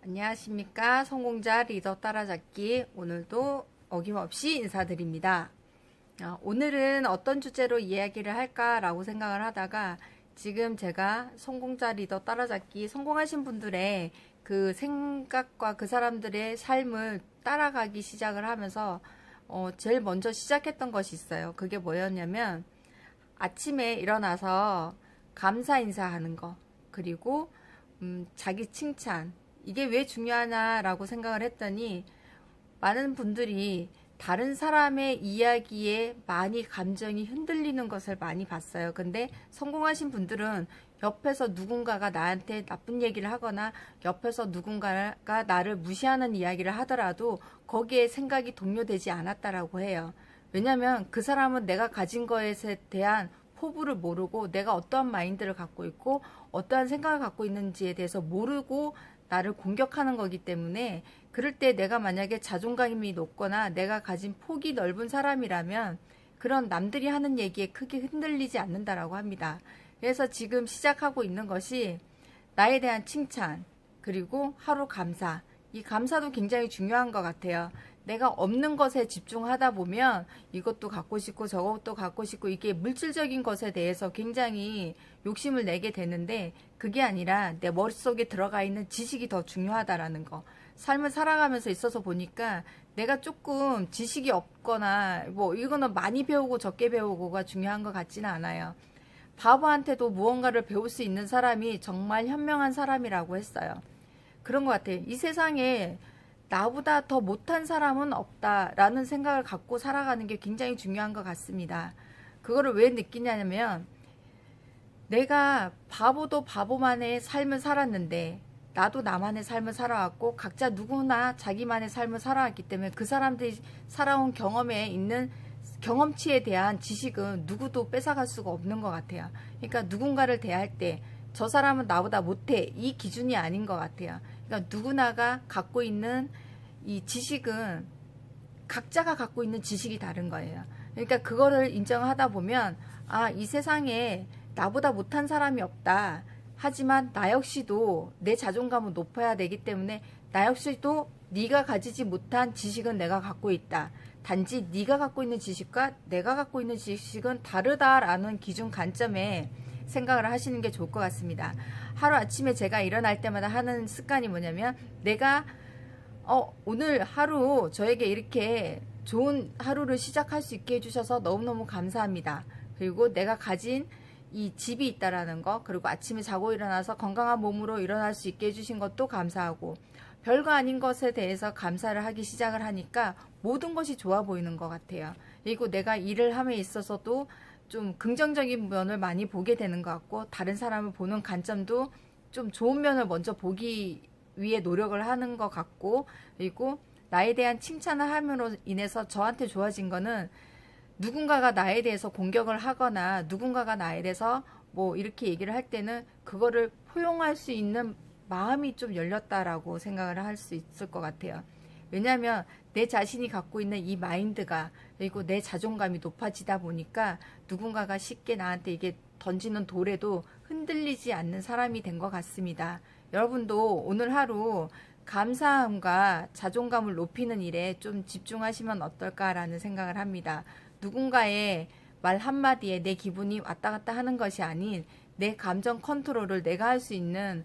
안녕하십니까. 성공자 리더 따라잡기. 오늘도 어김없이 인사드립니다. 오늘은 어떤 주제로 이야기를 할까라고 생각을 하다가 지금 제가 성공자 리더 따라잡기 성공하신 분들의 그 생각과 그 사람들의 삶을 따라가기 시작을 하면서 제일 먼저 시작했던 것이 있어요. 그게 뭐였냐면 아침에 일어나서 감사 인사하는 거, 그리고 자기 칭찬, 이게 왜 중요하냐라고 생각을 했더니 많은 분들이 다른 사람의 이야기에 많이 감정이 흔들리는 것을 많이 봤어요. 근데 성공하신 분들은 옆에서 누군가가 나한테 나쁜 얘기를 하거나 옆에서 누군가가 나를 무시하는 이야기를 하더라도 거기에 생각이 동요되지 않았다라고 해요. 왜냐면 그 사람은 내가 가진 것에 대한 포부를 모르고 내가 어떠한 마인드를 갖고 있고 어떠한 생각을 갖고 있는지에 대해서 모르고 나를 공격하는 거기 때문에, 그럴 때 내가 만약에 자존감이 높거나 내가 가진 폭이 넓은 사람이라면 그런 남들이 하는 얘기에 크게 흔들리지 않는다라고 합니다. 그래서 지금 시작하고 있는 것이 나에 대한 칭찬, 그리고 하루 감사. 이 감사도 굉장히 중요한 것 같아요. 내가 없는 것에 집중하다 보면 이것도 갖고 싶고 저것도 갖고 싶고 이게 물질적인 것에 대해서 굉장히 욕심을 내게 되는데, 그게 아니라 내 머릿속에 들어가 있는 지식이 더 중요하다라는 거. 삶을 살아가면서 있어서 보니까 내가 조금 지식이 없거나 뭐 이거는 많이 배우고 적게 배우고가 중요한 것 같지는 않아요. 바보한테도 무언가를 배울 수 있는 사람이 정말 현명한 사람이라고 했어요. 그런 것 같아요. 이 세상에 나보다 더 못한 사람은 없다라는 생각을 갖고 살아가는 게 굉장히 중요한 것 같습니다. 그거를 왜 느끼냐면, 내가 바보도 바보만의 삶을 살았는데 나도 나만의 삶을 살아왔고 각자 누구나 자기만의 삶을 살아왔기 때문에 그 사람들이 살아온 경험에 있는 경험치에 대한 지식은 누구도 뺏어갈 수가 없는 것 같아요. 그러니까 누군가를 대할 때 저 사람은 나보다 못해, 이 기준이 아닌 것 같아요. 그러니까 누구나가 갖고 있는 이 지식은 각자가 갖고 있는 지식이 다른 거예요. 그러니까 그거를 인정하다 보면 이 세상에 나보다 못한 사람이 없다. 하지만 나 역시도 내 자존감은 높아야 되기 때문에 나 역시도 네가 가지지 못한 지식은 내가 갖고 있다. 단지 네가 갖고 있는 지식과 내가 갖고 있는 지식은 다르다라는 기준 관점에 생각을 하시는 게 좋을 것 같습니다. 하루아침에 제가 일어날 때마다 하는 습관이 뭐냐면, 내가 오늘 하루 저에게 이렇게 좋은 하루를 시작할 수 있게 해주셔서 너무너무 감사합니다. 그리고 내가 가진 이 집이 있다라는 거, 그리고 아침에 자고 일어나서 건강한 몸으로 일어날 수 있게 해주신 것도 감사하고, 별거 아닌 것에 대해서 감사를 하기 시작을 하니까 모든 것이 좋아 보이는 것 같아요. 그리고 내가 일을 함에 있어서도 좀 긍정적인 면을 많이 보게 되는 것 같고, 다른 사람을 보는 관점도 좀 좋은 면을 먼저 보기 위해 노력을 하는 것 같고, 그리고 나에 대한 칭찬을 함으로 인해서 저한테 좋아진 거는, 누군가가 나에 대해서 공격을 하거나 누군가가 나에 대해서 뭐 이렇게 얘기를 할 때는 그거를 포용할 수 있는 마음이 좀 열렸다라고 생각을 할 수 있을 것 같아요. 왜냐하면 내 자신이 갖고 있는 이 마인드가, 그리고 내 자존감이 높아지다 보니까 누군가가 쉽게 나한테 이게 던지는 돌에도 흔들리지 않는 사람이 된 것 같습니다. 여러분도 오늘 하루 감사함과 자존감을 높이는 일에 좀 집중하시면 어떨까라는 생각을 합니다. 누군가의 말 한마디에 내 기분이 왔다 갔다 하는 것이 아닌 내 감정 컨트롤을 내가 할 수 있는